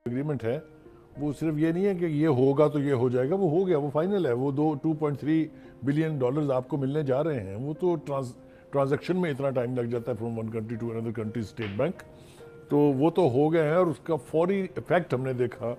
Agreement है वो सिर्फ ये नहीं है कि ये होगा तो ये हो जाएगा, वो हो गया, वो फाइनल है। वो 2.3 बिलियन डॉलर्स आपको मिलने जा रहे हैं। वो तो ट्रांजैक्शन में इतना टाइम लग जाता है from one country to another country state bank, तो वो तो हो गए हैं। और उसका फौरी इफेक्ट हमने देखा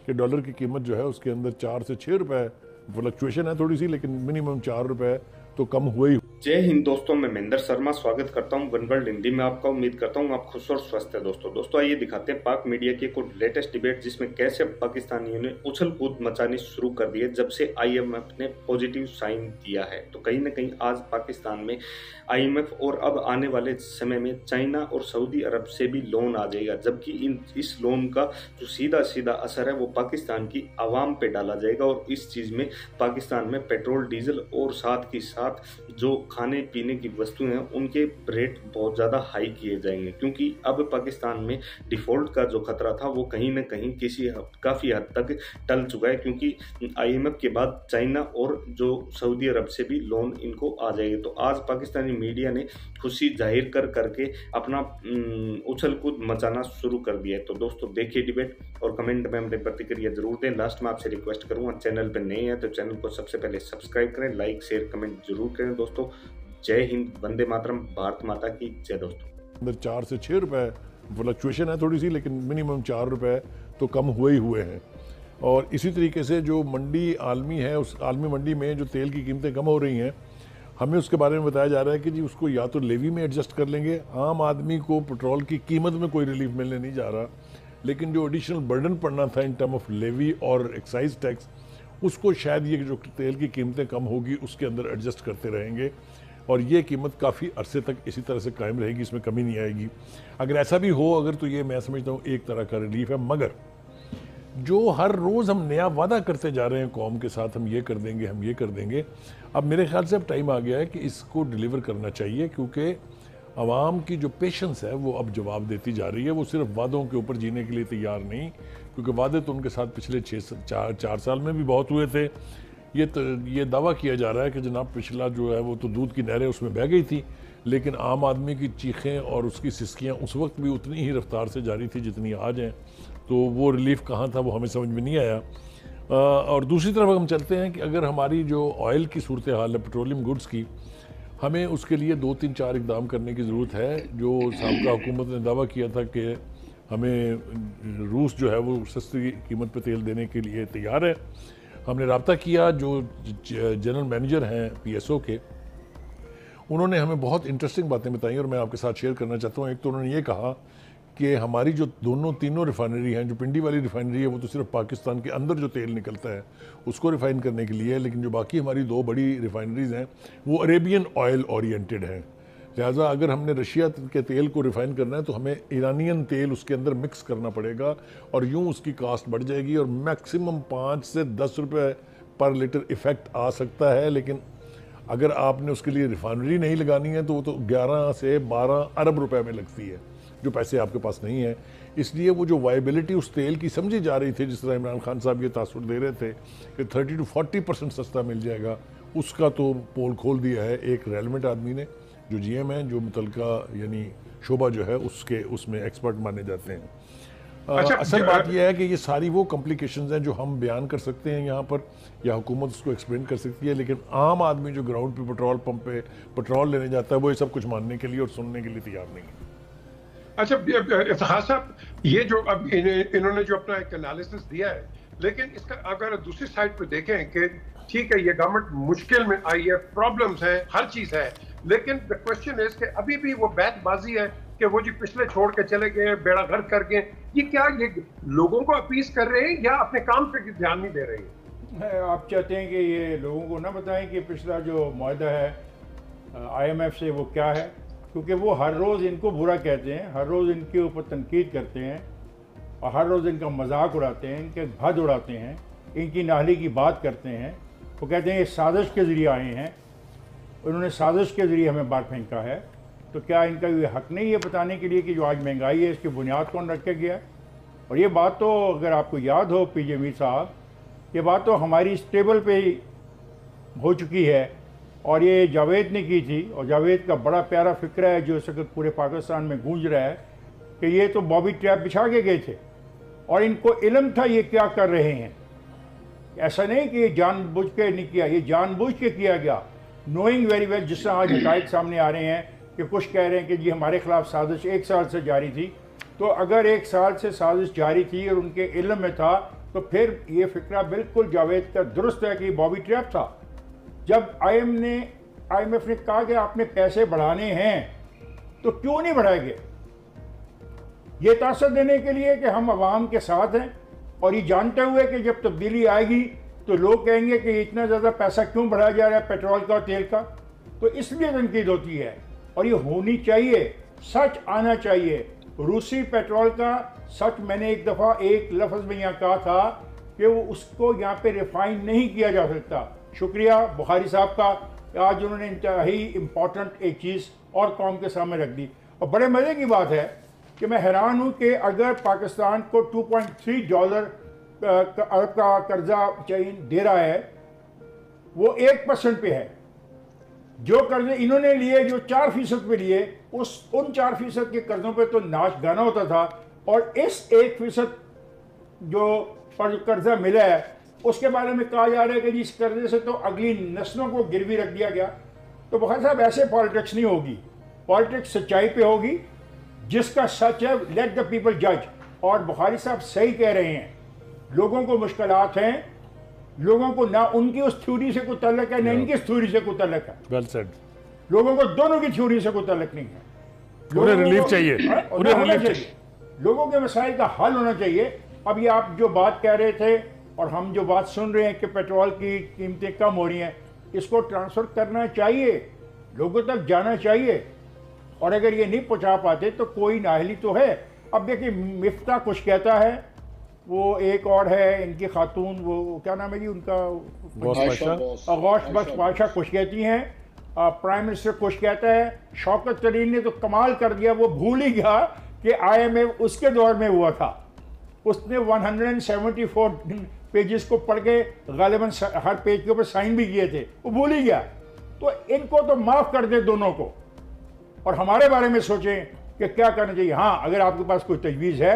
कि डॉलर की कीमत जो है उसके अंदर 4 से 6 रुपए फ्लक्चुएशन है थोड़ी सी, लेकिन मिनिमम 4 रुपए तो कम हुए ही। जय हिंद दोस्तों, मैं महेंद्र शर्मा स्वागत करता हूं वन वर्ल्ड हिंदी में आपका। उम्मीद करता हूं आप खुश और स्वस्थ हैं। दोस्तों आइए दिखाते हैं पाक मीडिया की कुछ लेटेस्ट डिबेट, जिसमें कैसे पाकिस्तानियों ने उछल कूद मचानी शुरू कर दी है जब से आईएमएफ ने पॉजिटिव साइन दिया है। तो कहीं ना कहीं आज पाकिस्तान में आईएमएफ और अब आने वाले समय में चाइना और सऊदी अरब से भी लोन आ जाएगा, जबकि इस लोन का जो सीधा सीधा असर है वो पाकिस्तान की आवाम पे डाला जाएगा। और इस चीज में पाकिस्तान में पेट्रोल डीजल और साथ ही साथ जो खाने पीने की वस्तुएं हैं उनके रेट बहुत ज्यादा हाई किए जाएंगे, क्योंकि अब पाकिस्तान में डिफॉल्ट का जो खतरा था वो कहीं ना कहीं काफी हद तक टल चुका है, क्योंकि आईएमएफ के बाद चाइना और जो सऊदी अरब से भी लोन इनको आ जाएंगे। तो आज पाकिस्तानी मीडिया ने खुशी जाहिर करके अपना उछल कूद मचाना शुरू कर दिया है। तो दोस्तों देखिए डिबेट और कमेंट में अपनी प्रतिक्रिया जरूर दें। लास्ट में आपसे रिक्वेस्ट करूंगा, चैनल पर नए हैं तो चैनल को सबसे पहले सब्सक्राइब करें, लाइक शेयर कमेंट जरूर करें। दोस्तों जय हिंद, वंदे मातरम, भारत माता की जय। दोस्तों अंदर 4 से 6 रुपए फ्लक्चुएशन है थोड़ी सी, लेकिन मिनिमम 4 रुपए तो कम हुए ही हुए हैं। और इसी तरीके से जो मंडी आलमी है, उस आलमी मंडी में जो तेल की कीमतें कम हो रही हैं, हमें उसके बारे में बताया जा रहा है कि जी उसको या तो लेवी में एडजस्ट कर लेंगे। आम आदमी को पेट्रोल की कीमत में कोई रिलीफ मिलने नहीं जा रहा, लेकिन जो एडिशनल बर्डन पड़ना था इन टर्म ऑफ लेवी और एक्साइज टैक्स, उसको शायद ये जो तेल की कीमतें कम होगी उसके अंदर एडजस्ट करते रहेंगे और ये कीमत काफ़ी अरसे तक इसी तरह से कायम रहेगी, इसमें कमी नहीं आएगी। अगर ऐसा भी हो अगर, तो ये मैं समझता हूँ एक तरह का रिलीफ है। मगर जो हर रोज़ हम नया वादा करते जा रहे हैं कौम के साथ, हम ये कर देंगे, हम ये कर देंगे, अब मेरे ख्याल से अब टाइम आ गया है कि इसको डिलीवर करना चाहिए, क्योंकि आवाम की जो पेशेंस है वो अब जवाब देती जा रही है। वो सिर्फ वादों के ऊपर जीने के लिए तैयार नहीं, क्योंकि वादे तो उनके साथ पिछले 4 साल में भी बहुत हुए थे। ये दावा किया जा रहा है कि जनाब पिछला जो है वो तो दूध की नहरें उसमें बह गई थी, लेकिन आम आदमी की चीखें और उसकी सिसकियाँ उस वक्त भी उतनी ही रफ्तार से जारी थी जितनी आज हैं। तो वो रिलीफ कहाँ था वो हमें समझ में नहीं आया। और दूसरी तरफ हम चलते हैं कि अगर हमारी जो ऑयल की सूरत हाल है, पेट्रोलियम गुड्स की, हमें उसके लिए 2-3-4 इकदाम करने की ज़रूरत है। जो साबका हुकूमत ने दावा किया था कि हमें रूस जो है वो सस्ती कीमत पर तेल देने के लिए तैयार है। हमने रब्ता किया जो जनरल मैनेजर हैं पीएसओ के, उन्होंने हमें बहुत इंटरेस्टिंग बातें बताई और मैं आपके साथ शेयर करना चाहता हूँ। एक तो उन्होंने ये कहा कि हमारी जो तीनों रिफाइनरी हैं, जो पिंडी वाली रिफाइनरी है वो तो सिर्फ पाकिस्तान के अंदर जो तेल निकलता है उसको रिफाइन करने के लिए है, लेकिन जो बाकी हमारी 2 बड़ी रिफाइनरीज हैं वो अरेबियन ऑयल ओरिएंटेड हैं। लिहाजा अगर हमने रशिया के तेल को रिफाइन करना है तो हमें ईरानियन तेल उसके अंदर मिक्स करना पड़ेगा और यूं उसकी कास्ट बढ़ जाएगी और मैक्सिमम 5 से 10 रुपए पर लीटर इफेक्ट आ सकता है। लेकिन अगर आपने उसके लिए रिफाइनरी नहीं लगानी है तो वो तो 11 से 12 अरब रुपए में लगती है, जो पैसे आपके पास नहीं है। इसलिए वो जो वायबिलिटी उस तेल की समझी जा रही थी, जिस तरह इमरान खान साहब ये तासुर दे रहे थे कि 30 to 40% सस्ता मिल जाएगा, उसका तो पोल खोल दिया है एक रेलेवेंट आदमी ने, जो जीएम है, जो मुतलका यानी शोबा जो है उसमें एक्सपर्ट माने जाते हैं। असल बात यह है कि ये सारी वो कॉम्प्लिकेशंस हैं जो हम बयान कर सकते हैं यहाँ पर, या हुकूमत उसको एक्सप्लेन कर सकती है, लेकिन आम आदमी जो ग्राउंड पे पेट्रोल पंप पे पेट्रोल लेने जाता है वो ये सब कुछ मानने के लिए और सुनने के लिए तैयार नहीं है। अच्छा इफ्तिखार साहब, ये जो अब इन्होंने जो अपना एक एनालिसिस दिया है, लेकिन इसका अगर दूसरी साइड पे देखें कि ठीक है ये गवर्नमेंट मुश्किल में आई है, प्रॉब्लम्स हैं, हर चीज है, लेकिन द क्वेश्चन इज कि अभी भी वो बैतबाजी है कि वो जी पिछले छोड़ के चले गए, बेड़ा घर कर गए। ये क्या ये लोगों को अपील कर रहे हैं या अपने काम पे ध्यान नहीं दे रहे हैं? आप चाहते हैं कि ये लोगों को ना बताएं कि पिछला जो मुआहदा है आईएमएफ से वो क्या है, क्योंकि वो हर रोज़ इनको बुरा कहते हैं, हर रोज़ इनके ऊपर तनकीद करते हैं और हर रोज़ इनका मजाक उड़ाते हैं, इनके भद उड़ाते हैं, इनकी नाहली की बात करते हैं। वो कहते हैं ये साजिश के ज़रिए आए हैं, उन्होंने साजिश के ज़रिए हमें बाहर फेंका है। तो क्या इनका ये हक नहीं है बताने के लिए कि जो आज महंगाई है इसकी बुनियाद कौन रख के गया? और ये बात तो अगर आपको याद हो पीजे मीर साहब, ये बात तो हमारी इस टेबल पे ही हो चुकी है और ये जावेद ने की थी। और जावेद का बड़ा प्यारा फिक्र है जो इस वक्त पूरे पाकिस्तान में गूंज रहा है कि ये तो बॉबी ट्रैप बिछा के गए थे और इनको इल्म था ये क्या कर रहे हैं। ऐसा नहीं कि ये जानबूझ के नहीं किया, ये जानबूझ के किया गया, नोइंग वेरी वेल। जिस तरह आज हकायक सामने आ रहे हैं कि कुछ कह रहे हैं कि जी हमारे खिलाफ साजिश 1 साल से जारी थी, तो अगर 1 साल से साजिश जारी थी और उनके इल्म में था तो फिर ये फिक्रा बिल्कुल जावेद का दुरुस्त है कि बॉबी ट्रैप था। जब IMF ने कहा कि आपने पैसे बढ़ाने हैं तो क्यों नहीं बढ़ाएंगे? ये तासर देने के लिए कि हम अवाम के साथ हैं, और ये जानते हुए कि जब तब्दीली आएगी तो लोग कहेंगे कि इतना ज़्यादा पैसा क्यों बढ़ाया जा रहा है पेट्रोल का और तेल का। तो इसलिए तनकीद होती है और ये होनी चाहिए, सच आना चाहिए। रूसी पेट्रोल का सच मैंने एक दफ़ा एक लफ्ज़ में यहाँ कहा था कि वो उसको यहाँ पे रिफाइन नहीं किया जा सकता। शुक्रिया बुखारी साहब का, आज उन्होंने इंतहाई इम्पॉर्टेंट एक चीज़ और कौम के सामने रख दी। और बड़े मज़े की बात है कि मैं हैरान हूँ कि अगर पाकिस्तान को $2.3 अरब का कर्जा दे रहा है, वो 1% पे है। जो कर्जे इन्होंने लिए, जो 4% पे लिए, उन 4% के कर्जों पे तो नाच गाना होता था, और इस 1% जो पर कर्जा मिला है उसके बारे में कहा जा रहा है कि जी इस कर्जे से तो अगली नस्लों को गिरवी रख दिया गया। तो बुखारी साहब ऐसे पॉलिटिक्स नहीं होगी, पॉलिटिक्स सच्चाई पे होगी, जिसका सच है लेट द पीपल जज। और बुखारी साहब सही कह रहे हैं, लोगों को मुश्किलात हैं, लोगों को ना उनकी उस थ्योरी से कोई तल्लक है, ना इनकी थ्योरी से कोई तल्लक है। Well said. लोगों को दोनों की थ्योरी से कोई तल्लक नहीं है। उन्हें रिलीफ चाहिए, उन्हें रिलीफ चाहिए, लोगों के मसाइल का हल होना चाहिए। अब ये आप जो बात कह रहे थे और हम जो बात सुन रहे हैं कि पेट्रोल की कीमतें कम हो रही हैं, इसको ट्रांसफ़र करना चाहिए, लोगों तक जाना चाहिए। और अगर ये नहीं पहुंचा पाते तो कोई नाअहली तो है। अब देखिए मिफ्ता कुछ कहता है, वो एक और है इनकी खातून, वो क्या नाम है जी उनका, गौश बख्श बादशाह कुछ कहती हैं, प्राइम मिनिस्टर कुछ कहता है। शौकत तरीन ने तो कमाल कर दिया, वो भूल ही गया कि IMF उसके दौर में हुआ था। उसने 174 पेजेस को पढ़ के गालिबन हर पेज के ऊपर साइन भी किए थे, वो भूल ही गया। तो इनको तो माफ़ कर दे दोनों को, और हमारे बारे में सोचें कि क्या करना चाहिए। हाँ, अगर आपके पास कोई तजवीज़ है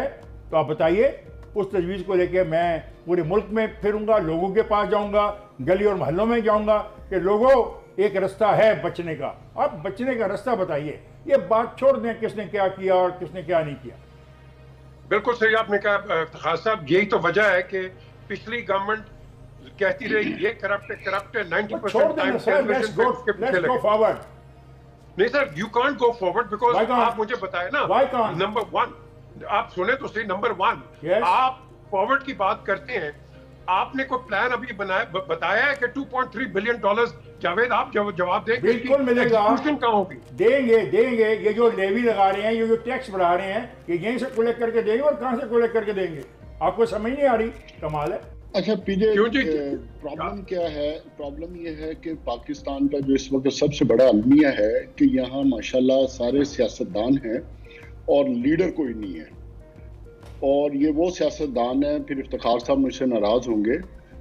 तो आप बताइए, उस तजवीज़ को लेके मैं पूरे मुल्क में फिरूंगा, लोगों के पास जाऊंगा, गली और मोहल्लों में जाऊंगा कि लोगों एक रास्ता है बचने का, अब बचने का रास्ता बताइए। ये बात छोड़ दें किसने क्या किया और किसने क्या नहीं किया। बिल्कुल सही आपने कहा खास साहब, यही तो वजह है कि पिछली गवर्नमेंट कहती रही ये करप्ट है 90% टाइम लेट्स गो फॉरवर्ड। नहीं sir, you can't go forward because आप मुझे बताए ना, नंबर 1 आप सुने तो सही, नंबर 1 आप फॉरवर्ड की बात करते हैं, आपने कोई प्लान अभी बताया है कि $2.3 बिलियन? जावेद आप जवाब देंगे, बिल्कुल मिलेगा, कहाँ होगी? देंगे। ये जो लेवी लगा रहे हैं, ये जो टैक्स बढ़ा रहे हैं, ये यहीं से कलेक्ट करके देंगे, और कहाँ से कलेक्ट करके देंगे? आपको समझ नहीं आ रही? कमाल है। अच्छा पीजे, प्रॉब्लम क्या है? प्रॉब्लम ये है कि पाकिस्तान का जो इस वक्त सबसे बड़ा अलमिया है कि यहाँ माशाल्लाह सारे सियासतदान हैं और लीडर कोई नहीं है। और ये वो सियासतदान है, फिर इफ्तिखार साहब मुझसे नाराज होंगे,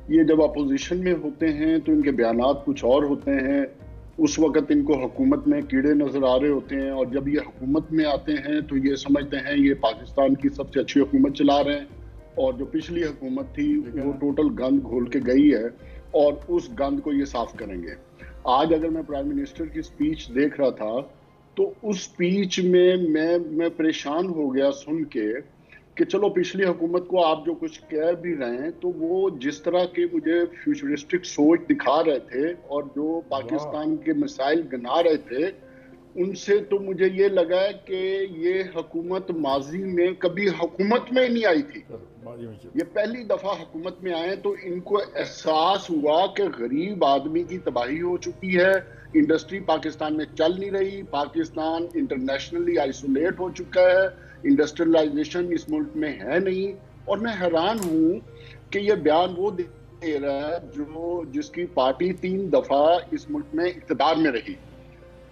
ये जब अपोजिशन में होते हैं तो इनके बयानात कुछ और होते हैं, उस वक्त इनको हुकूमत में कीड़े नजर आ रहे होते हैं, और जब ये हुकूमत में आते हैं तो ये समझते हैं ये पाकिस्तान की सबसे अच्छी हुकूमत चला रहे हैं, और जो पिछली हुकूमत थी वो टोटल गंद घोल के गई है और उस गंद को ये साफ करेंगे। आज अगर मैं प्राइम मिनिस्टर की स्पीच देख रहा था तो उस स्पीच में मैं परेशान हो गया सुन के कि चलो पिछली हुकूमत को आप जो कुछ कह भी रहे हैं तो वो जिस तरह के मुझे फ्यूचरिस्टिक सोच दिखा रहे थे और जो पाकिस्तान के मसाइल गिना रहे थे, उनसे तो मुझे ये लगा कि ये हुकूमत माजी में कभी हुकूमत में नहीं आई थी, ये पहली दफा हुकूमत में आए तो इनको एहसास हुआ कि गरीब आदमी की तबाही हो चुकी है, इंडस्ट्री पाकिस्तान में चल नहीं रही, पाकिस्तान इंटरनेशनली आइसोलेट हो चुका है, इंडस्ट्रियलाइजेशन इस मुल्क में है नहीं। और मैं हैरान हूँ कि ये बयान वो दे रहा है जो जिसकी पार्टी 3 दफा इस मुल्क में इक़्तिदार में रही।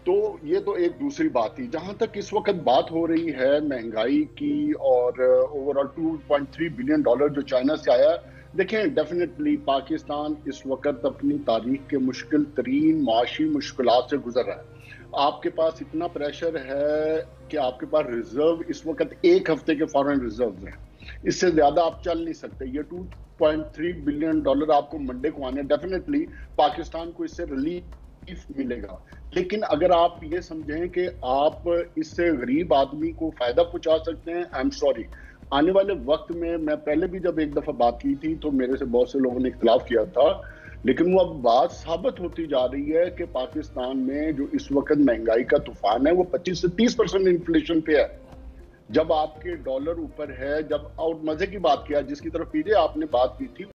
तो ये तो एक दूसरी बात थी। जहां तक इस वक्त बात हो रही है महंगाई की और ओवरऑल $2.3 बिलियन जो चाइना से आया, देखें डेफिनेटली पाकिस्तान इस वक्त अपनी तारीख के मुश्किल तरीन माशी मुश्किलात से गुजर रहा है। आपके पास इतना प्रेशर है कि आपके पास रिजर्व इस वक्त 1 हफ्ते के फॉरेन रिजर्व हैं। इससे ज्यादा आप चल नहीं सकते। ये $2.3 बिलियन आपको मंडे को आने, डेफिनेटली पाकिस्तान को इससे रिलीफ मिलेगा। लेकिन अगर आप ये समझें कि आप इससे गरीब आदमी को फायदा पहुंचा सकते हैं, आई एम सॉरी, आने वाले वक्त में, मैं पहले भी जब एक दफा बात की थी तो मेरे से बहुत से लोगों ने इख्तिलाफ किया था, लेकिन वो अब बात साबित होती जा रही है कि पाकिस्तान में जो इस वक्त महंगाई का तूफान है वो 25 से 30% इन्फ्लेशन पे है। जब आपके डॉलर ऊपर है, जब, और मजे की बात किया जिसकी तरफ पीछे आपने बात की थी,